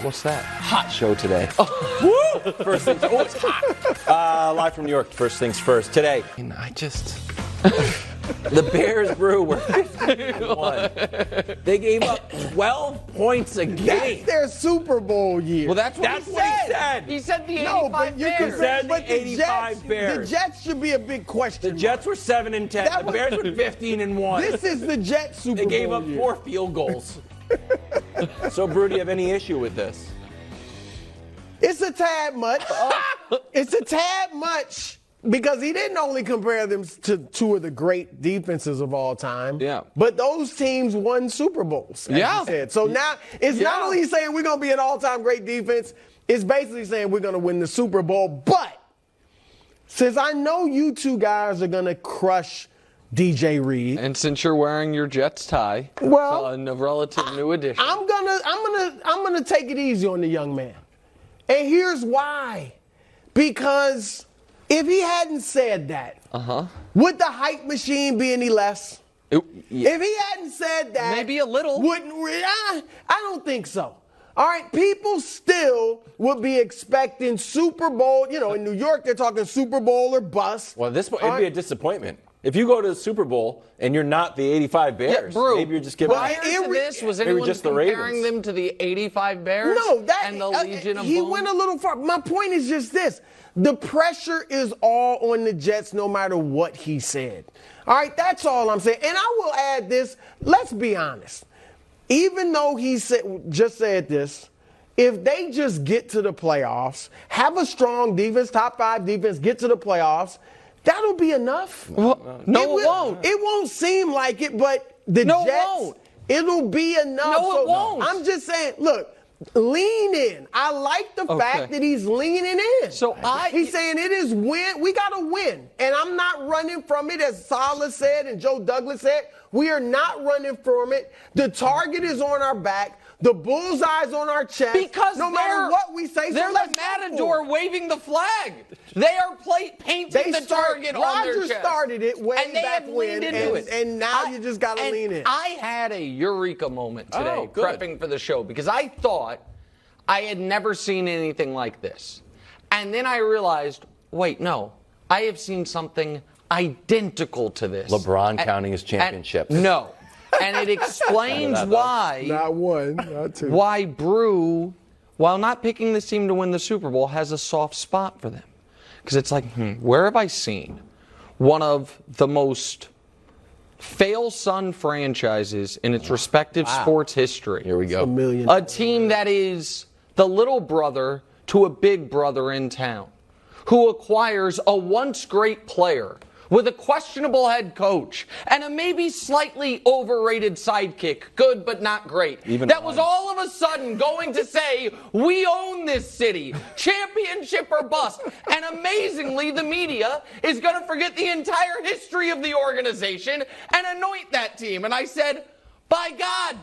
What's that? Hot show today. Woo! First things. Oh, it's hot. Live from New York. First things first. Today. And I just. The Bears Brew were 15-1. They gave up 12 points a game. That's their Super Bowl year. Well, that's what he said. He said the 85 no, but you Bears. said But the 85 Bears. The Jets should be a big question. The Jets were 7-10. That The was- Bears were 15-1. This is the Jets Super They Bowl gave up year. 4 field goals. So, Brew, do you have any issue with this? It's a tad much. It's a tad much because he didn't only compare them to two of the great defenses of all time. Yeah. But those teams won Super Bowls, as Yeah. you said. So now it's not only saying we're going to be an all-time great defense, it's basically saying we're going to win the Super Bowl. But since I know you two guys are going to crush DJ Reed. And since you're wearing your Jets tie, Well, a relative new addition. I'm gonna take it easy on the young man. And here's why. Because if he hadn't said that, would the hype machine be any less? Yeah. If he hadn't said that, Maybe a little. I don't think so. All right, people still would be expecting Super Bowl. You know, in New York, they're talking Super Bowl or bust. Well, it'd be a disappointment. If you go to the Super Bowl and you're not the 85 Bears, Brew, maybe you're just giving prior to this, was anyone just the comparing Ravens. them to the 85 Bears? No, and the Legion of he Boom? went a little far. My point is just this. The pressure is all on the Jets no matter what he said. All right, that's all I'm saying. And I will add this. Let's be honest. Even though he just said this, if they just get to the playoffs, have a strong defense, top 5 defense, get to the playoffs, that'll be enough. Well, no, it won't. It won't seem like it, but the No, it Jets, won't. it'll be enough. No, it won't. I'm just saying, look, lean in. I like the fact that he's leaning in. So he's saying it is win. We got to win. And I'm not running from it, as Salah said and Joe Douglas said. We are not running from it. The target is on our back. The bullseye's on our chest. Because no matter what we say, they're so the matador waving the flag. They are painting the target on their chest. Rodgers started it way and they back have when, leaned into it. and now you just got to lean in. I had a eureka moment today Oh, good. prepping for the show because I thought I had never seen anything like this. And then I realized, wait, no, I have seen something identical to this. LeBron counting his championships. No. And it explains why. Not one, not two. Why Brew, while not picking this team to win the Super Bowl, has a soft spot for them. Because it's like, where have I seen one of the most fail-son franchises in its respective sports history? Here we go. A team that is the little brother to a big brother in town, who acquires a once great player with a questionable head coach and a maybe slightly overrated sidekick, good but not great. That was all of a sudden going to say, we own this city, championship or bust. And amazingly, the media is going to forget the entire history of the organization and anoint that team. And I said, by God,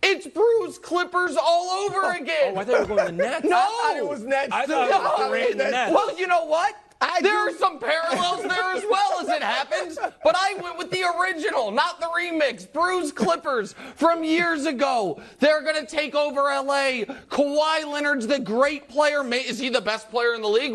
it's Brew's Clippers all over again. Oh, I thought you were going to the Nets. No. I thought it was Nets, I too. thought it was Durant and the Nets. Well, you know what? There are some parallels there as well, as it happens. But I went with the original, not the remix. Brew's Clippers from years ago. They're going to take over L.A. Kawhi Leonard's the great player. Is he the best player in the league?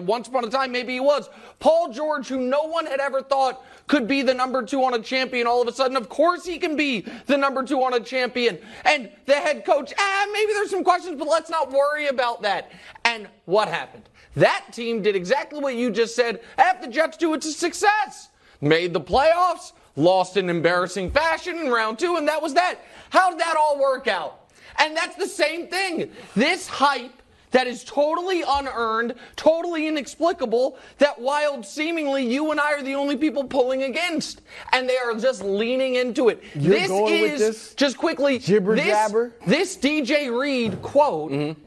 Once upon a time, maybe he was. Paul George, who no one had ever thought could be the number 2 on a champion, all of a sudden, of course he can be the number 2 on a champion. And the head coach, maybe there's some questions, but let's not worry about that. And what happened? That team did exactly what you just said. Half the Jets do, it's a success. Made the playoffs, lost in embarrassing fashion in round 2, and that was that. How did that all work out? And that's the same thing. This hype that is totally unearned, totally inexplicable, that Wild seemingly you and I are the only people pulling against. And they are just leaning into it. You're going with this just quickly, jibber jabber? This DJ Reed quote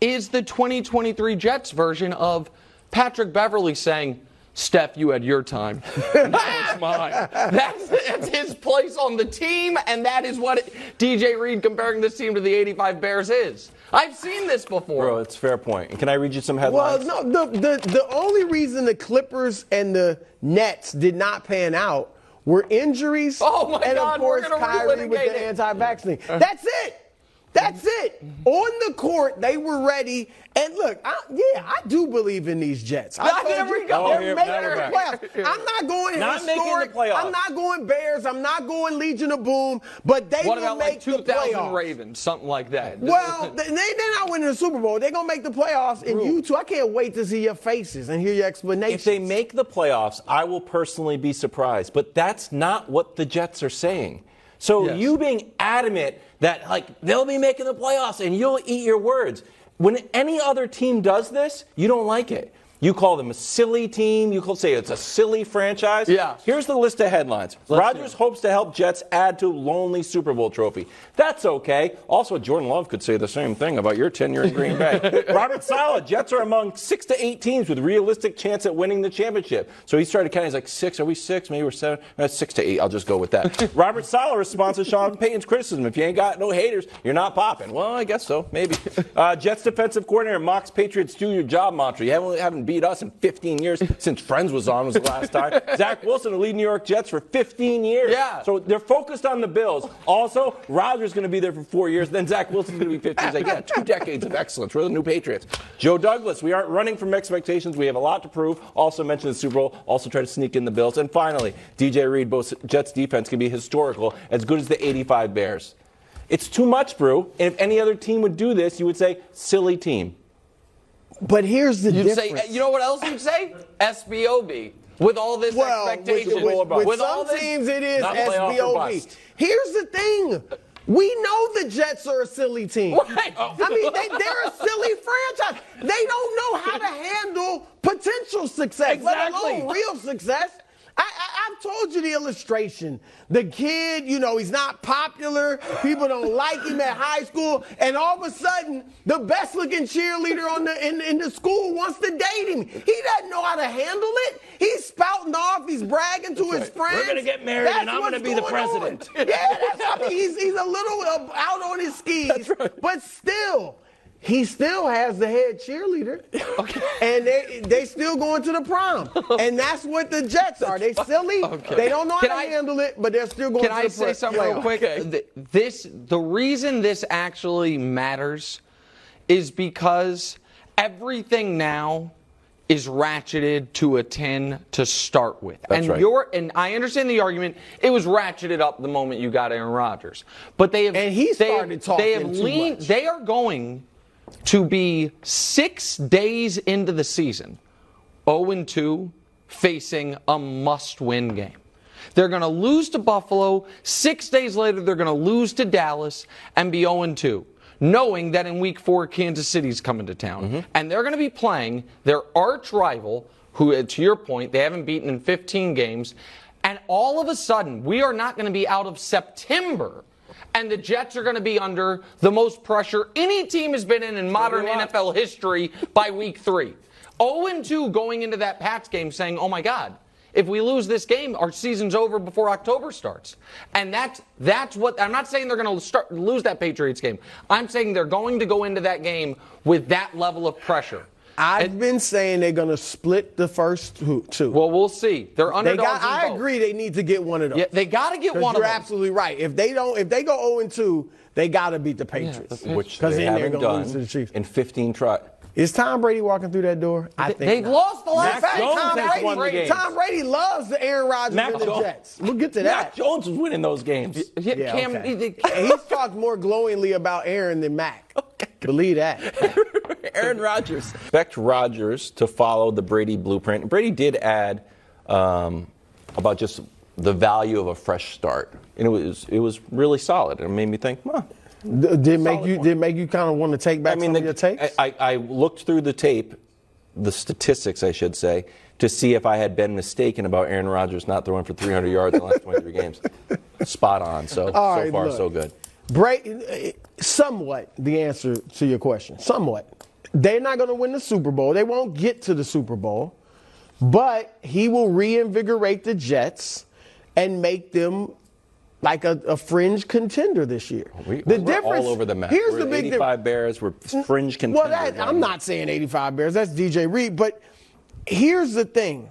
is the 2023 Jets version of Patrick Beverly saying, Steph, you had your time. Now it's mine. That's his place on the team, and that is what DJ Reed comparing this team to the 85 Bears is. I've seen this before. Bro, it's a fair point. And can I read you some Well, headlines? no, the only reason the Clippers and the Nets did not pan out were injuries. Oh, my and God, of course we're gonna Kyrie with relitigate the it. anti-vaccine. That's it. That's it. On the court, they were ready. And look, I do believe in these Jets. There we go. They're making the playoffs. I'm not going Not making historic. the playoffs. I'm not going Bears. I'm not going Legion of Boom. But they What will about make like the 2000 playoffs. Ravens, something like that? Well, they're not winning the Super Bowl. They're going to make the playoffs. And you two, I can't wait to see your faces and hear your explanations. If they make the playoffs, I will personally be surprised. But that's not what the Jets are saying. So Yes. you being adamant that like they'll be making the playoffs and you'll eat your words. When any other team does this, you don't like it. You call them a silly team. You could say it's a silly franchise. Yeah. Here's the list of headlines. Rodgers hopes to help Jets add to lonely Super Bowl trophy. That's okay. Also, Jordan Love could say the same thing about your tenure in Green Bay. Robert Saleh, Jets are among 6 to 8 teams with realistic chance at winning the championship. So he started counting. He's like, 6? Are we 6? Maybe we're 7? That's 6 to 8. I'll just go with that. Robert Saleh responds to Sean Payton's criticism. If you ain't got no haters, you're not popping. Well, I guess so. Maybe. Jets defensive coordinator mocks Patriots do your job mantra. You haven't beat us in 15 years since Friends was on was the last time. Zach Wilson will lead New York Jets for 15 years. Yeah. So they're focused on the Bills. Also, Rodgers going to be there for 4 years. Then Zach Wilson's going to be 15 years. Like, yeah, 2 decades of excellence. We're the new Patriots. Joe Douglas, we aren't running from expectations. We have a lot to prove. Also mentioned the Super Bowl. Also try to sneak in the Bills. And finally, DJ Reed, both Jets defense can be historical, as good as the 85 Bears. It's too much, Brew. And if any other team would do this, you would say, silly team. But here's the You'd difference. say, you know what else you'd say? SBOB. With all this expectation. With some teams it is Not playoff or SBOB. bust. Here's the thing. We know the Jets are a silly team. Right. I mean, they're a silly franchise. They don't know how to handle potential success, let alone real success. I've told you the illustration. The kid, he's not popular. People don't like him at high school. And all of a sudden, the best-looking cheerleader in the school wants to date him. He doesn't know how to handle it. He's spouting off. He's bragging to his friends. We're going to get married, and I'm going to be the president. Yeah, he's a little out on his skis. But still, he still has the head cheerleader. Okay. And they still going to the prom. And that's what the Jets are. They silly. Okay. They don't know how to handle it, but they're still going to the Can I say something real quick? The reason this actually matters is because everything now is ratcheted to a 10 to start with. That's right. And I understand the argument. It was ratcheted up the moment you got Aaron Rodgers. But they have They are going to be 6 days into the season, 0-2, facing a must-win game. They're going to lose to Buffalo. 6 days later, they're going to lose to Dallas and be 0-2, knowing that in Week 4, Kansas City's coming to town. Mm-hmm. And they're going to be playing their arch rival, who, to your point, they haven't beaten in 15 games. And all of a sudden, we are not going to be out of September, and the Jets are going to be under the most pressure any team has been in modern NFL history by Week 3. 0-2 going into that Pats game saying, oh, my God, if we lose this game, our season's over before October starts. And that's what – I'm not saying they're going to lose that Patriots game. I'm saying they're going to go into that game with that level of pressure. I've been saying they're going to split the first two. Well, we'll see. They're underdogs. I agree they need to get one of those. Yeah, they got to get one of them. You're absolutely right. If they go 0-2, they got to beat the Patriots. Which they haven't done lose to the Chiefs. In 15 tries. Is Tom Brady walking through that door? I think they've lost the last time. Tom Brady loves the Aaron Rodgers and the Jets. We'll get to that. Mac Jones was winning those games. He's talked more glowingly about Aaron than Mac. Okay. Believe that. Aaron Rodgers. Expect Rodgers to follow the Brady blueprint. Brady did add about just the value of a fresh start, and it was really solid. It made me think, Did it make you kind of want to take back some of your takes? I looked through the tape, the statistics, I should say, to see if I had been mistaken about Aaron Rodgers not throwing for 300 yards in the last 23 games. Spot on. So far, so good. Somewhat the answer to your question. Somewhat. They're not going to win the Super Bowl. They won't get to the Super Bowl. But he will reinvigorate the Jets and make them like a fringe contender this year. We're all over the map. Here's we're the big 85 Bears. We're fringe contenders. Well, I'm not saying 85 Bears. That's DJ Reed. But here's the thing.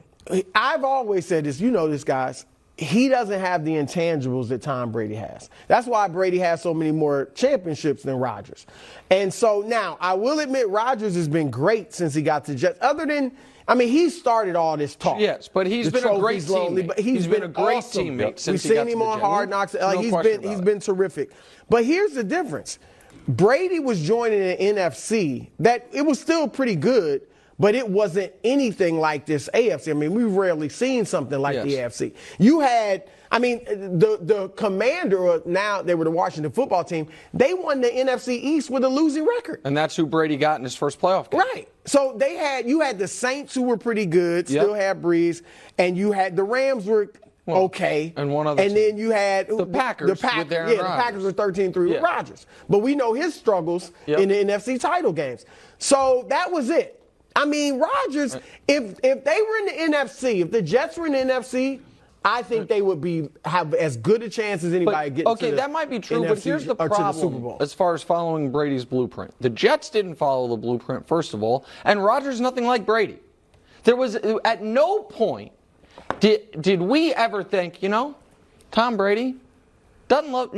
I've always said this. You know this, guys. he doesn't have the intangibles that Tom Brady has. That's why Brady has so many more championships than Rodgers. And so now, I will admit Rodgers has been great since he got to Jets. Other than, he started all this talk. Yes, but he's been a great teammate. But he's been a great awesome teammate since We've seen him on Hard Knocks. He's been terrific. But here's the difference. Brady was joining an NFC that it was still pretty good, but it wasn't anything like this AFC. We've rarely seen something like the AFC. You had, the Commander, now they were the Washington football team, they won the NFC East with a losing record. And that's who Brady got in his first playoff game. Right. So you had the Saints who were pretty good, still had Breeze, and you had the Rams were okay. And one other And team. then you had the Packers with Aaron Rodgers. The Packers were 13-3 with Rodgers. But we know his struggles in the NFC title games. So that was it. Rodgers, if they were in the NFC, if the Jets were in the NFC, I think they would have as good a chance as anybody getting to the that might be true, NFC, but here's the problem to the Super Bowl. as far as following Brady's blueprint. The Jets didn't follow the blueprint, first of all, and Rodgers nothing like Brady. There was, at no point did we ever think, Tom Brady doesn't love,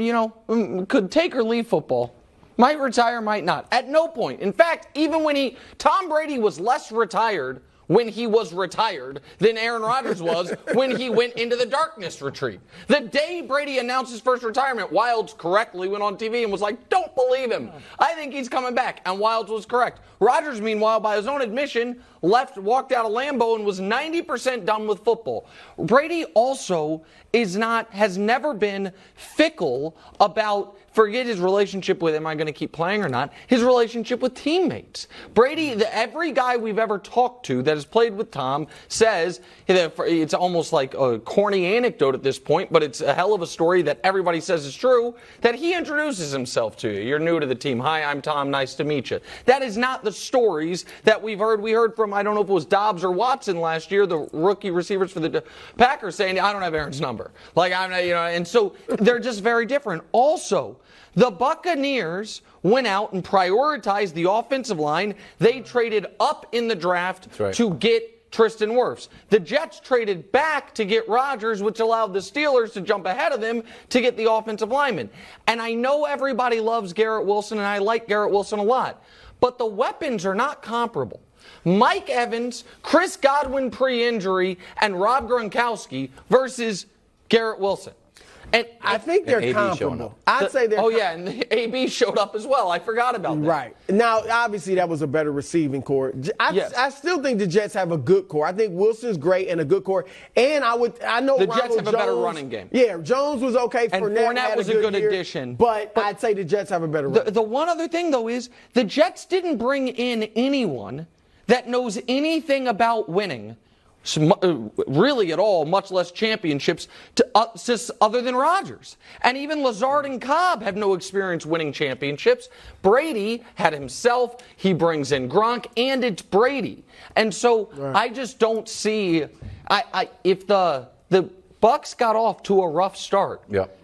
could take or leave football. Might retire, might not. At no point. In fact, even when Tom Brady was less retired when he was retired than Aaron Rodgers was when he went into the darkness retreat. The day Brady announced his first retirement, Wildes correctly went on TV and was like, don't believe him. I think he's coming back. And Wildes was correct. Rodgers, meanwhile, by his own admission, walked out of Lambeau and was 90% done with football. Brady also has never been fickle about, forget his relationship with, am I going to keep playing or not, his relationship with teammates. Brady, every guy we've ever talked to that has played with Tom says, it's almost like a corny anecdote at this point, but it's a hell of a story that everybody says is true, that he introduces himself to you. You're new to the team. Hi, I'm Tom. Nice to meet you. That is not the stories that we've heard. We heard from, I don't know if it was Dobbs or Watson last year, the rookie receivers for the Packers, saying, I don't have Aaron's number. And so they're just very different. Also, the Buccaneers went out and prioritized the offensive line. They traded up in the draft to get Tristan Wirfs. The Jets traded back to get Rodgers, which allowed the Steelers to jump ahead of them to get the offensive lineman. And I know everybody loves Garrett Wilson, and I like Garrett Wilson a lot, but the weapons are not comparable. Mike Evans, Chris Godwin pre-injury, and Rob Gronkowski versus Garrett Wilson. And I think they're comparable. I'd say they're and the AB showed up as well. I forgot about that. Right. Now, obviously, that was a better receiving core. I still think the Jets have a good core. I think Wilson's great and a good core. And I know the Ronald Jets have a better running game. Yeah, Jones was okay. And Fournette was a good addition. But I'd say the Jets have a better running. The one other thing, though, is the Jets didn't bring in anyone that knows anything about winning, really at all, much less championships, other than Rodgers. And even Lazard and Cobb have no experience winning championships. Brady had himself. He brings in Gronk, and it's Brady. And so I just don't see if the Bucks got off to a rough start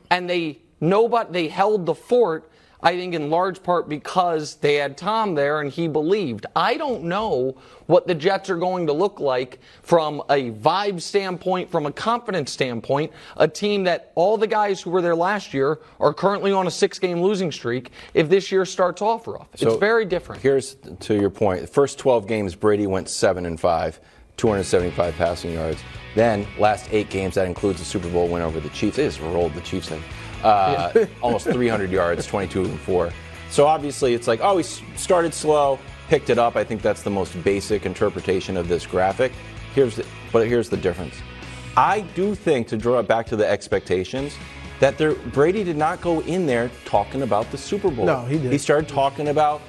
and they held the fort, I think in large part because they had Tom there and he believed. I don't know what the Jets are going to look like from a vibe standpoint, from a confidence standpoint, a team that all the guys who were there last year are currently on a 6-game losing streak if this year starts off rough. It's very different. Here's to your point. The first 12 games, Brady went 7-5, 275 passing yards. Then last 8 games, that includes the Super Bowl win over the Chiefs. They just rolled the Chiefs in. Almost 300 yards, 22-4. So obviously it's like, he started slow, picked it up. I think that's the most basic interpretation of this graphic. But here's the difference. I do think, to draw it back to the expectations, that Brady did not go in there talking about the Super Bowl. No, he didn't. He started talking about,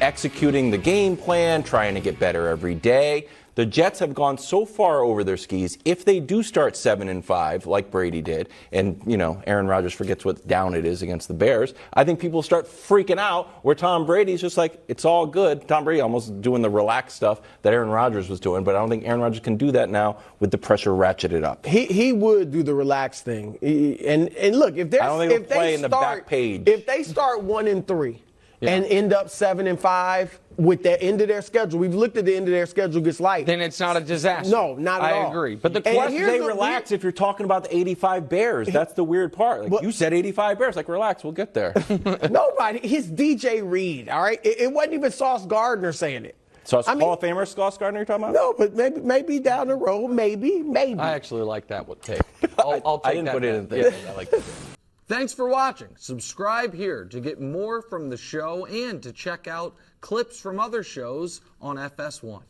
executing the game plan, trying to get better every day. The Jets have gone so far over their skis. If they do start 7-5, like Brady did, and Aaron Rodgers forgets what down it is against the Bears, I think people start freaking out. Where Tom Brady's just like, it's all good. Tom Brady almost doing the relaxed stuff that Aaron Rodgers was doing, but I don't think Aaron Rodgers can do that now with the pressure ratcheted up. He would do the relaxed thing. And look, if they start 1-3. and end up 7-5 with the end of their schedule. We've looked at the end of their schedule gets light. Then it's not a disaster. No, not at all. I agree. But the And question here's They the- relax if you're talking about the 85 Bears. That's the weird part. Like, you said 85 Bears. Like, relax, we'll get there. Nobody. He's DJ Reed, all right? It wasn't even Sauce Gardner saying it. So it's Hall of Famer Sauce Gardner you're talking about? No, but maybe down the road, maybe. I actually like that one take. I'll take I didn't that put it back. in there. Yeah, I like that. Thanks for watching. Subscribe here to get more from the show and to check out clips from other shows on FS1.